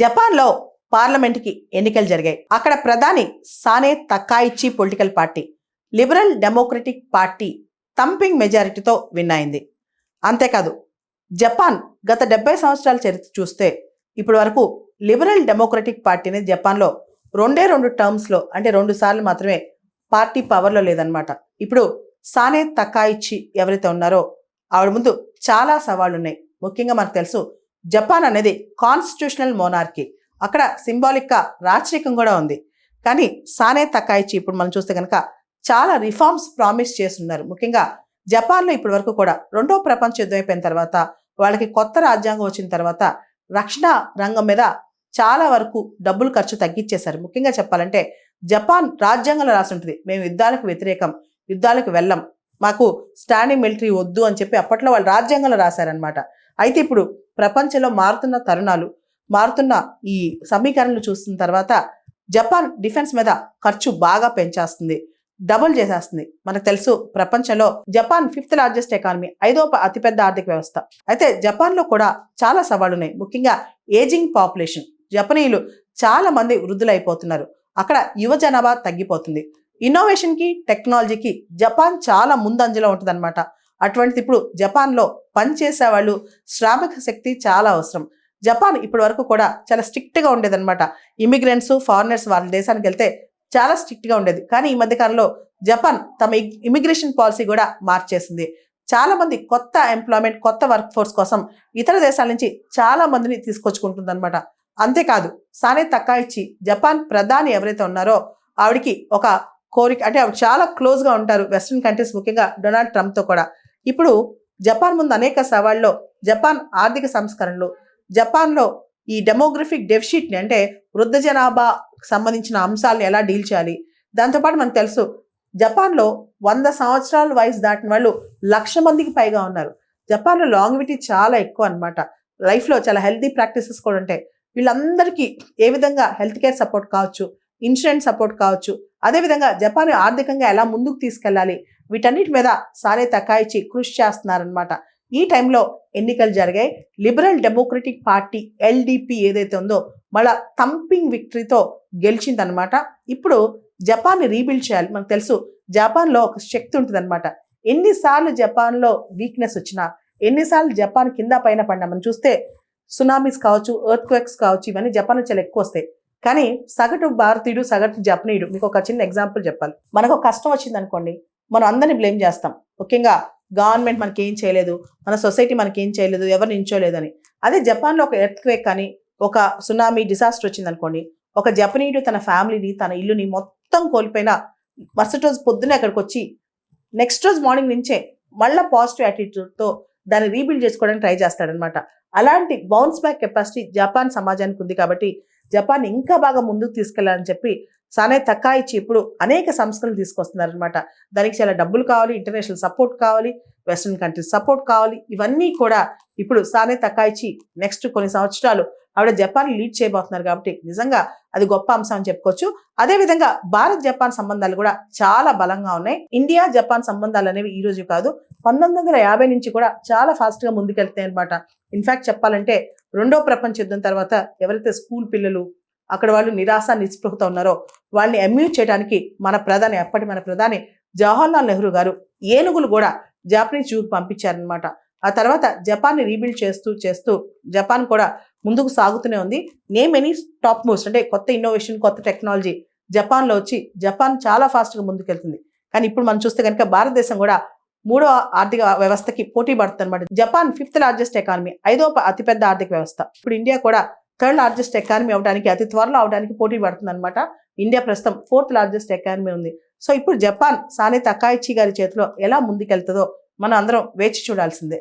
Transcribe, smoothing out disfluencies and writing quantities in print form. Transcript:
జపాన్లో పార్లమెంట్కి ఎన్నికలు జరిగాయి. అక్కడ ప్రధాని Sanae Takaichi political party liberal democratic party thumping మెజారిటీతో విన్ అయింది. అంతేకాదు జపాన్ గత 70 సంవత్సరాల చరిత్ర చూస్తే ఇప్పటి వరకు లిబరల్ డెమోక్రటిక్ పార్టీని జపాన్లో రెండు టర్మ్స్లో అంటే 2 సార్లు మాత్రమే పార్టీ పవర్లో లేదనమాట. ఇప్పుడు సానే తకాయిచి ఎవరైతే ఉన్నారో ఆవిడ ముందు చాలా సవాళ్లు ఉన్నాయి. ముఖ్యంగా మనకు తెలుసు జపాన్ అనేది కాన్స్టిట్యూషనల్ మోనార్కీ, అక్కడ సింబాలిక్గా రాచరికం కూడా ఉంది. కానీ సానే తకాయిచి ఇప్పుడు మనం చూస్తే కనుక చాలా రిఫార్మ్స్ ప్రామిస్ చేస్తున్నారు. ముఖ్యంగా జపాన్లో ఇప్పటి వరకు కూడా 2వ ప్రపంచ యుద్ధం అయిపోయిన తర్వాత వాళ్ళకి కొత్త రాజ్యాంగం వచ్చిన తర్వాత రక్షణ రంగం మీద చాలా వరకు డబ్బులు ఖర్చు తగ్గించేశారు. ముఖ్యంగా చెప్పాలంటే జపాన్ రాజ్యాంగంలో రాసి ఉంటుంది, మేము యుద్ధాలకు వ్యతిరేకం, యుద్ధాలకు వెళ్ళం, మాకు స్టాండింగ్ మిలిటరీ వద్దు అని చెప్పి అప్పట్లో వాళ్ళు రాజ్యాంగంలో రాశారనమాట. అయితే ఇప్పుడు ప్రపంచంలో మారుతున్న తరుణాలు, మారుతున్న ఈ సమీకరణలు చూస్తున్న తర్వాత జపాన్ డిఫెన్స్ మీద ఖర్చు బాగా పెంచేస్తుంది, డబుల్ చేసేస్తుంది. మనకు తెలుసు ప్రపంచంలో జపాన్ 5th లార్జెస్ట్ ఎకానమీ, 5వ అతిపెద్ద ఆర్థిక వ్యవస్థ. అయితే జపాన్లో కూడా చాలా సవాళ్లు ఉన్నాయి. ముఖ్యంగా ఏజింగ్ పాపులేషన్, జపనీయులు చాలా మంది వృద్ధులైపోతున్నారు, అక్కడ యువ జనాభా తగ్గిపోతుంది. ఇన్నోవేషన్కి టెక్నాలజీకి జపాన్ చాలా ముందంజలో ఉంటుంది అనమాట. అటువంటిది ఇప్పుడు జపాన్లో పనిచేసే వాళ్ళు శ్రామిక శక్తి చాలా అవసరం. జపాన్ ఇప్పటి వరకు కూడా చాలా స్ట్రిక్ట్గా ఉండేదన్నమాట. ఇమిగ్రెంట్స్ ఫారినర్స్ వాళ్ళ దేశానికి వెళ్తే చాలా స్ట్రిక్ట్గా ఉండేది. కానీ ఈ మధ్యకాలంలో జపాన్ తమ ఇమిగ్రేషన్ పాలసీ కూడా మార్చేసింది. చాలా మంది కొత్త ఎంప్లాయ్మెంట్, కొత్త వర్క్ ఫోర్స్ కోసం ఇతర దేశాల నుంచి చాలా మందిని తీసుకొచ్చుకుంటుంది అనమాట. అంతేకాదు సానే తకాయిచి జపాన్ ప్రధాని ఎవరైతే ఉన్నారో ఆవిడికి ఒక కోరిక, అంటే ఆవిడ చాలా క్లోజ్గా ఉంటారు వెస్ట్రన్ కంట్రీస్, ముఖ్యంగా డొనాల్డ్ ట్రంప్తో కూడా. ఇప్పుడు జపాన్ ముందు అనేక సవాళ్ళలో జపాన్ ఆర్థిక సంస్కరణలు, జపాన్లో ఈ డెమోగ్రఫిక్ డెఫిసిట్ని అంటే వృద్ధ జనాభా సంబంధించిన అంశాలను ఎలా డీల్ చేయాలి. దాంతోపాటు మనకు తెలుసు జపాన్లో 100 సంవత్సరాల వయసు దాటిన వాళ్ళు 1,00,000 మందికి పైగా ఉన్నారు. జపాన్లో లాంగివిటీ చాలా ఎక్కువ అనమాట. లైఫ్లో చాలా హెల్తీ ప్రాక్టీసెస్ కూడా ఉంటాయి. వీళ్ళందరికీ ఏ విధంగా హెల్త్ కేర్ సపోర్ట్ కావచ్చు, ఇన్సూరెన్స్ సపోర్ట్ కావచ్చు, అదేవిధంగా జపాన్ ఆర్థికంగా ఎలా ముందుకు తీసుకెళ్ళాలి, వీటన్నిటి మీద సానే తకాయిచి కృషి చేస్తున్నారనమాట. ఈ టైంలో ఎన్నికలు జరిగాయి. లిబరల్ డెమోక్రటిక్ పార్టీ ఎల్డిపి ఏదైతే ఉందో మళ్ళా థంపింగ్ విక్టరీతో గెలిచిందనమాట. ఇప్పుడు జపాన్ని రీబిల్డ్ చేయాలి. మనకు తెలుసు జపాన్లో ఒక శక్తి ఉంటుంది అనమాట. ఎన్నిసార్లు జపాన్లో వీక్నెస్ వచ్చినా, ఎన్నిసార్లు జపాన్ కింద పైన పడినా మనం చూస్తే సునామీస్ కావచ్చు, ఎర్త్ క్వేక్స్ కావచ్చు, ఇవన్నీ జపాన్లో చాలా ఎక్కువ వస్తాయి. కానీ సగటు భారతీయుడు, సగటు జపనీయుడు, మీకు ఒక చిన్న ఎగ్జాంపుల్ చెప్పాలి. మనకు ఒక కష్టం వచ్చింది అనుకోండి, మనం అందరినీ బ్లేమ్ చేస్తాం. ముఖ్యంగా గవర్నమెంట్ మనకి ఏం చేయలేదు, మన సొసైటీ మనకి ఏం చేయలేదు, ఎవరు నించోలేదని. అదే జపాన్లో ఒక ఎర్త్ క్వేక్ కానీ ఒక సునామీ డిజాస్టర్ వచ్చింది అనుకోండి, ఒక జపనీయుడు తన ఫ్యామిలీని, తన ఇల్లుని మొత్తం కోల్పోయినా మరుసటి రోజు పొద్దున్నే అక్కడికి వచ్చి నెక్స్ట్ రోజు మార్నింగ్ నుంచే మళ్ళీ పాజిటివ్ యాటిట్యూడ్తో దాన్ని రీబిల్డ్ చేసుకోవడానికి ట్రై చేస్తాడనమాట. అలాంటి బౌన్స్ బ్యాక్ కెపాసిటీ జపాన్ సమాజానికి ఉంది. కాబట్టి జపాన్ ఇంకా బాగా ముందుకు తీసుకెళ్లాలని చెప్పి సానే తకాయిచి ఇప్పుడు అనేక సంస్థలు తీసుకొస్తున్నారనమాట. దానికి చాలా డబ్బులు కావాలి, ఇంటర్నేషనల్ సపోర్ట్ కావాలి, వెస్ట్రన్ కంట్రీస్ సపోర్ట్ కావాలి. ఇవన్నీ కూడా ఇప్పుడు సానే తకాయిచి నెక్స్ట్ కొన్ని సంవత్సరాలు ఆవిడ జపాన్ లీడ్ చేయబోతున్నారు. కాబట్టి నిజంగా అది గొప్ప అంశం అని చెప్పుకోవచ్చు. అదేవిధంగా భారత్ జపాన్ సంబంధాలు కూడా చాలా బలంగా ఉన్నాయి. ఇండియా జపాన్ సంబంధాలు అనేవి ఈ రోజు కాదు, 1950 నుంచి కూడా చాలా ఫాస్ట్గా ముందుకెళ్తాయి అనమాట. ఇన్ఫాక్ట్ చెప్పాలంటే 2వ ప్రపంచ యుద్ధం తర్వాత ఎవరైతే స్కూల్ పిల్లలు అక్కడ వాళ్ళు నిరాశ నిస్పృహతో ఉన్నారో వాళ్ళని అమ్యూట్ చేయడానికి మన ప్రధాని జవహర్లాల్ నెహ్రూ గారు ఏనుగులు కూడా జాపనీస్ జూకి పంపించారనమాట. ఆ తర్వాత జపాన్ని రీబిల్డ్ చేస్తూ జపాన్ కూడా ముందుకు సాగుతూనే ఉంది. నేమ్ ఎనీ టాప్ మోస్ట్ అంటే కొత్త ఇన్నోవేషన్, కొత్త టెక్నాలజీ జపాన్లో వచ్చి జపాన్ చాలా ఫాస్ట్గా ముందుకెళ్తుంది. కానీ ఇప్పుడు మనం చూస్తే కనుక భారతదేశం కూడా 3వ ఆర్థిక వ్యవస్థకి పోటీ పడుతుంది అనమాట. జపాన్ 5th లార్జెస్ట్ ఎకానమీ, 5వ అతిపెద్ద ఆర్థిక వ్యవస్థ. ఇప్పుడు ఇండియా కూడా 3rd లార్జెస్ట్ ఎకానమీ అవడానికి, అతి త్వరలో అవడానికి పోటీ పడుతుంది అనమాట. ఇండియా ప్రస్తుతం 4th లార్జెస్ట్ ఎకానమీ ఉంది. సో ఇప్పుడు జపాన్ సానే తకాయిచి గారి చేతిలో ఎలా ముందుకెళ్తుందో మనం అందరం వేచి చూడాల్సిందే.